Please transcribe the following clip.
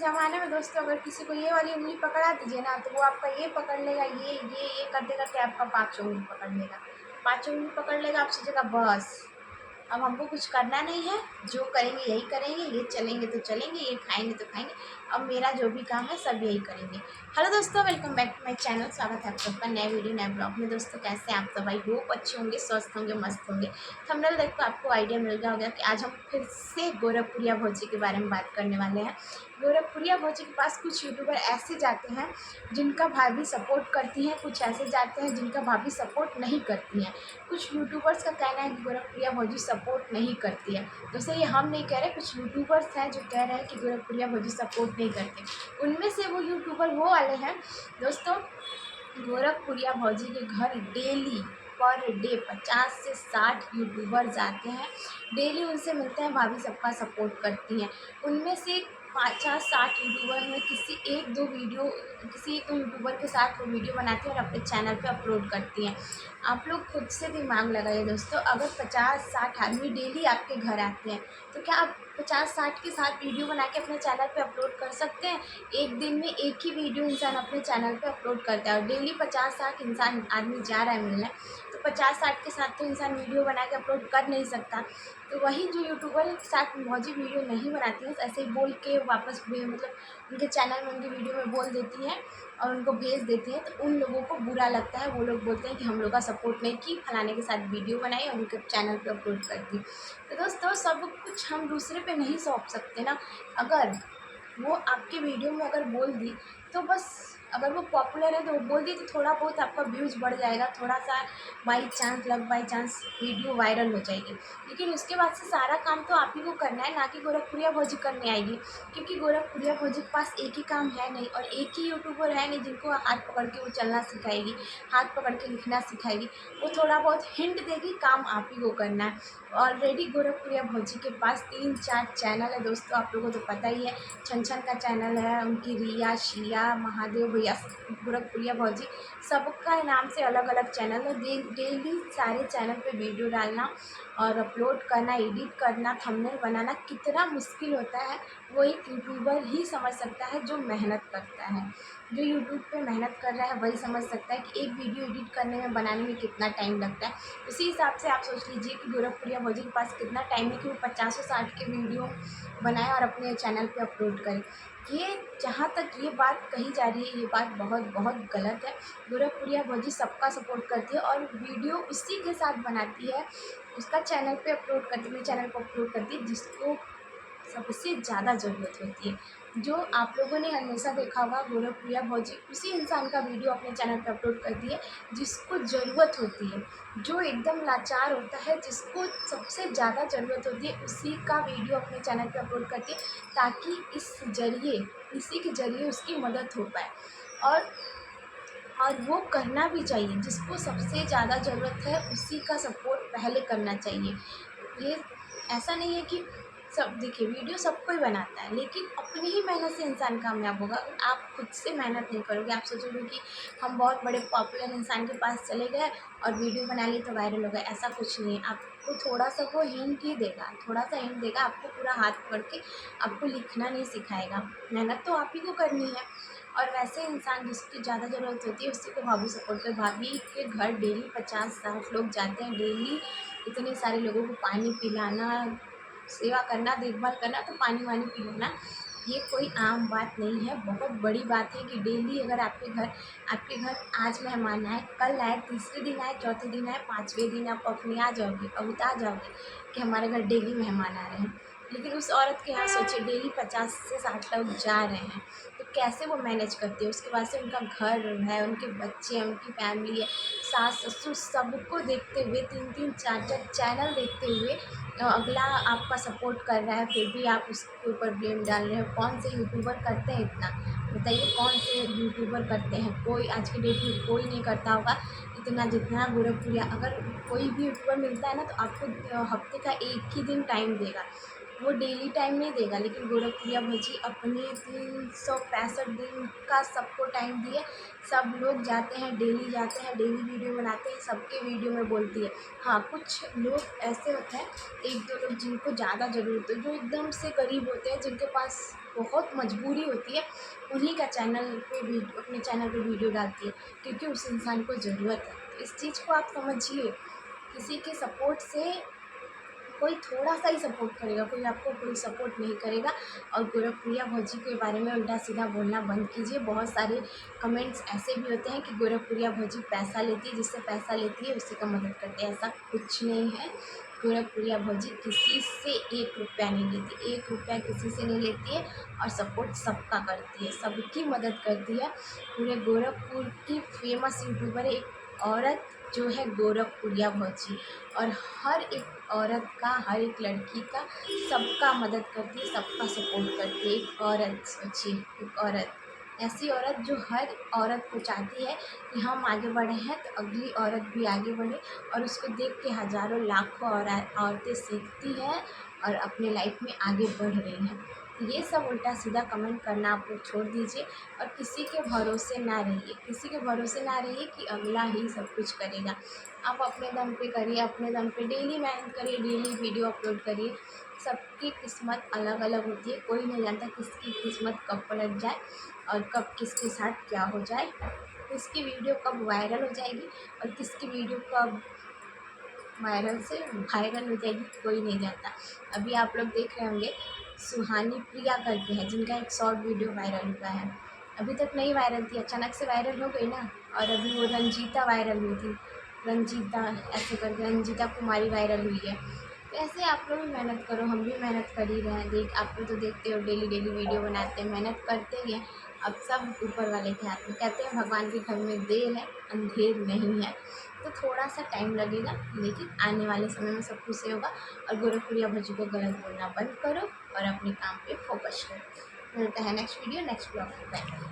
ज़माने में दोस्तों अगर किसी को ये वाली उंगली पकड़ा दीजिए ना तो वो आपका ये पकड़ लेगा, ये कर देगा कि आपका पाँचों उंगली पकड़ लेगा। पाँचों उंगली पकड़ लेगा, आप सोचेगा बस अब हमको कुछ करना नहीं है, जो करेंगे यही करेंगे, ये चलेंगे तो चलेंगे, ये खाएँगे तो खाएँगे, अब मेरा जो भी काम है सब यही करेंगे। हेलो दोस्तों, welcome back to my channel. स्वागत है आप सबका नए वीडियो नए ब्लॉग में। दोस्तों कैसे हैं आप सब? आई होप अच्छे होंगे, स्वस्थ होंगे, मस्त होंगे। थंबनेल देख कर आपको आइडिया मिल गया होगा कि आज हम फिर से गोरखपुरिया भौजी के बारे में बात करने वाले हैं। गोरखपुरिया भौजी के पास कुछ यूट्यूबर ऐसे जाते हैं जिनका भाभी सपोर्ट करती हैं, कुछ ऐसे जाते हैं जिनका भाभी सपोर्ट नहीं करती हैं। कुछ यूट्यूबर्स का कहना है कि गोरखपुरिया भौजी सपोर्ट नहीं करती है। दोस्तों ये हम नहीं कह रहे, कुछ यूट्यूबर्स हैं जो कह रहे हैं कि गोरखपुरिया भौजी सपोर्ट नहीं करते। उनमें से वो यूट्यूबर वो वाले हैं दोस्तों, गोरखपुरिया भौजी के घर डेली पर डे 50 से 60 यूट्यूबर जाते हैं। डेली उनसे मिलते हैं, भाभी सबका सपोर्ट करती हैं। उनमें से 50-60 यूट्यूबर में किसी एक दो यूट्यूबर के साथ वो वीडियो बनाती हैं और अपने चैनल पे अपलोड करती हैं। आप लोग खुद से दिमाग लगाइए दोस्तों, अगर 50-60 आदमी डेली आपके घर आते हैं तो क्या आप 50-60 के साथ वीडियो बना के अपने चैनल पे अपलोड कर सकते हैं? एक दिन में एक ही वीडियो इंसान अपने चैनल पे अपलोड करता है और डेली 50-60 आदमी जा रहा है मिलने, तो 50-60 के साथ तो इंसान वीडियो बना के अपलोड कर नहीं सकता। तो वही जो यूट्यूबर के साथ भौजी वीडियो नहीं बनाती हैं, ऐसे ही बोल के वापस मतलब उनके चैनल में उनकी वीडियो में बोल देती हैं और उनको भेज देती हैं, तो उन लोगों को बुरा लगता है। वो लोग बोलते हैं कि हम लोग का सपोर्ट नहीं की, फलाने के साथ वीडियो बनाई और उनके चैनल पे अपलोड कर दी। तो दोस्तों सब कुछ हम दूसरे पे नहीं सौंप सकते ना। अगर वो आपके वीडियो में अगर बोल दी तो बस, अगर वो पॉपुलर है तो वो बोल दी तो थोड़ा बहुत आपका व्यूज़ बढ़ जाएगा, थोड़ा सा बाई चांस वीडियो वायरल हो जाएगी। लेकिन उसके बाद से सारा काम तो आप ही को करना है, ना कि गोरखपुरिया भौजी करने आएगी। क्योंकि गोरखपुरिया भौजी के पास एक ही काम है नहीं और एक ही यूट्यूबर है नहीं जिनको हाथ पकड़ के वो चलना सिखाएगी, हाथ पकड़ के लिखना सिखाएगी। वो थोड़ा बहुत हिंट देगी, काम आप ही को करना है। ऑलरेडी गोरखपुरिया भौजी के पास 3-4 चैनल है दोस्तों, आप लोगों को तो पता ही है। छन छन का चैनल है, उनकी रिया, शिया, महादेव भैया, गोरखपुरिया भौजी, सबका नाम से अलग अलग चैनल है। डेली सारे चैनल पे वीडियो डालना और अपलोड करना, एडिट करना, थंबनेल बनाना कितना मुश्किल होता है वो एक यूट्यूबर ही समझ सकता है जो मेहनत करता है। जो यूट्यूब पे मेहनत कर रहा है वही समझ सकता है कि एक वीडियो एडिट करने में, बनाने में कितना टाइम लगता है। उसी हिसाब से आप सोच लीजिए कि गोरखपुरिया भौजी के पास कितना टाइम है कि वो 50-60 के वीडियो बनाए और अपने चैनल पे अपलोड करें। ये जहाँ तक ये बात कही जा रही है, ये बात बहुत बहुत गलत है। गोरखपुरिया भौजी सबका सपोर्ट करती है और वीडियो उसी के साथ बनाती है, उसका चैनल पे अपलोड करती है, अपने चैनल पर अपलोड करती है जिसको सबसे ज़्यादा ज़रूरत होती है। जो आप लोगों ने हमेशा देखा होगा, गोरखपुरिया भौजी उसी इंसान का वीडियो अपने चैनल पर अपलोड करती है जिसको ज़रूरत होती है, जो एकदम लाचार होता है, जिसको सबसे ज़्यादा ज़रूरत होती है, उसी का वीडियो अपने चैनल पर अपलोड करती है ताकि इसी के ज़रिए उसकी मदद हो पाए। और वो करना भी चाहिए, जिसको सबसे ज़्यादा ज़रूरत है उसी का सपोर्ट पहले करना चाहिए। ये ऐसा नहीं है कि सब, देखिए वीडियो सब कोई बनाता है लेकिन अपनी ही मेहनत से इंसान कामयाब होगा। आप खुद से मेहनत नहीं करोगे, आप सोचोगे कि हम बहुत बड़े पॉपुलर इंसान के पास चले गए और वीडियो बना ली तो वायरल हो गए, ऐसा कुछ नहीं है। आपको थोड़ा सा वो हिंट ही देगा, थोड़ा सा हिंट देगा, आपको पूरा हाथ पकड़ के आपको लिखना नहीं सिखाएगा। मेहनत तो आप ही को करनी है। और वैसे इंसान जिसकी ज़्यादा ज़रूरत होती है उसी को भाभी सपोर्ट कर। भाभी के घर डेली 50-60 लोग जाते हैं, डेली इतने सारे लोगों को पानी पिलाना, सेवा करना, देखभाल करना, तो पानी वानी पिलाना ये कोई आम बात नहीं है, बहुत बड़ी बात है कि डेली अगर आपके घर आज मेहमान आए, कल आए, तीसरे दिन आए, चौथे दिन आए, 5वें दिन आप अपने आ जाओगे, अगुता जाओगे कि हमारे घर डेली मेहमान आ रहे हैं। लेकिन उस औरत के यहाँ सोचिए डेली 50 से 60 लोग जा रहे हैं, तो कैसे वो मैनेज करती है। उसके बाद से उनका घर है, उनके बच्चे हैं, उनकी फैमिली है, सास ससुर, सबको देखते हुए 3-3 4-4 चैनल देखते हुए अगला आपका सपोर्ट कर रहा है, फिर भी आप उसके ऊपर ब्लेम डाल रहे हो। कौन से यूट्यूबर करते हैं इतना? बताइए कौन से यूट्यूबर करते हैं? कोई आज की डेट में कोई नहीं करता होगा इतना जितना गोरखपुरिया। अगर कोई भी यूट्यूबर मिलता है ना तो आपको हफ्ते का एक ही दिन टाइम देगा, वो डेली टाइम नहीं देगा, लेकिन गोरखपुरिया भौजी अपने 365 दिन का सबको टाइम दिए। सब लोग जाते हैं, डेली जाते हैं, डेली वीडियो बनाते हैं, सबके वीडियो में बोलती है। हाँ, कुछ लोग ऐसे होते हैं, एक दो लोग जिनको ज़्यादा ज़रूरत है, जो एकदम से गरीब होते हैं, जिनके पास बहुत मजबूरी होती है, उन्हीं का चैनल पे अपने चैनल पे वीडियो डालती है, क्योंकि उस इंसान को ज़रूरत है। तो इस चीज़ को आप समझिए, किसी के सपोर्ट से कोई थोड़ा सा ही सपोर्ट करेगा, कोई आपको कोई सपोर्ट नहीं करेगा। और गोरखप्रिया भौजी के बारे में उल्टा सीधा बोलना बंद कीजिए। बहुत सारे कमेंट्स ऐसे भी होते हैं कि गोरखप्रिया भौजी पैसा लेती है, जिससे पैसा लेती है उसी का मदद करती है। ऐसा कुछ नहीं है। गोरखप्रिया भौजी किसी से 1 रुपया नहीं लेती, 1 रुपया किसी से नहीं लेती है, और सपोर्ट सबका करती है, सबकी मदद करती है। पूरे गोरखपुर की फेमस यूट्यूबर है एक औरत, जो है गोरखप्रिया भौजी। और हर एक औरत का, हर एक लड़की का, सबका मदद करती है, सबका सपोर्ट करती है। एक औरत सोचिए, एक औरत, ऐसी औरत जो हर औरत को चाहती है कि हम आगे बढ़े हैं तो अगली औरत भी आगे बढ़े, और उसको देख के हज़ारों लाखों औरतें सीखती हैं और अपने लाइफ में आगे बढ़ रही हैं। तो ये सब उल्टा सीधा कमेंट करना आप लोग छोड़ दीजिए, और किसी के भरोसे ना रहिए, किसी के भरोसे ना रहिए कि अगला ही सब कुछ करेगा। आप अपने दम पे करिए, अपने दम पे डेली मेहनत करिए, डेली वीडियो अपलोड करिए। सबकी किस्मत अलग अलग होती है, कोई नहीं जानता किसकी किस्मत कब पलट जाए और कब किसके साथ क्या हो जाए, किसकी वीडियो कब वायरल हो जाएगी और किसकी वीडियो कब वायरल से वायरल हो जाएगी, कोई नहीं जानता। अभी आप लोग देख रहे होंगे, सुहानी प्रिया करके है, जिनका एक शॉर्ट वीडियो वायरल हुआ है। अभी तक नहीं वायरल थी, अचानक से वायरल हो गई ना। और अभी वो रंजीता वायरल हुई थी, रंजीता ऐसे करके रंजीता कुमारी वायरल हुई है। तो ऐसे आप लोग भी मेहनत करो, हम भी मेहनत कर ही रहे हैं। आप लोग तो देखते हो डेली डेली वीडियो बनाते हैं, मेहनत करते ही हैं। अब सब ऊपर वाले के हाथ में, कहते हैं भगवान के घर में देर है अंधेर नहीं है। तो थोड़ा सा टाइम लगेगा, लेकिन आने वाले समय में सब कुछ सही होगा। और गोरखप्रिया भौजी को गलत बोलना बंद करो और अपने काम पे फोकस करो। मिलता है नेक्स्ट वीडियो, नेक्स्ट ब्लॉग में। बाय।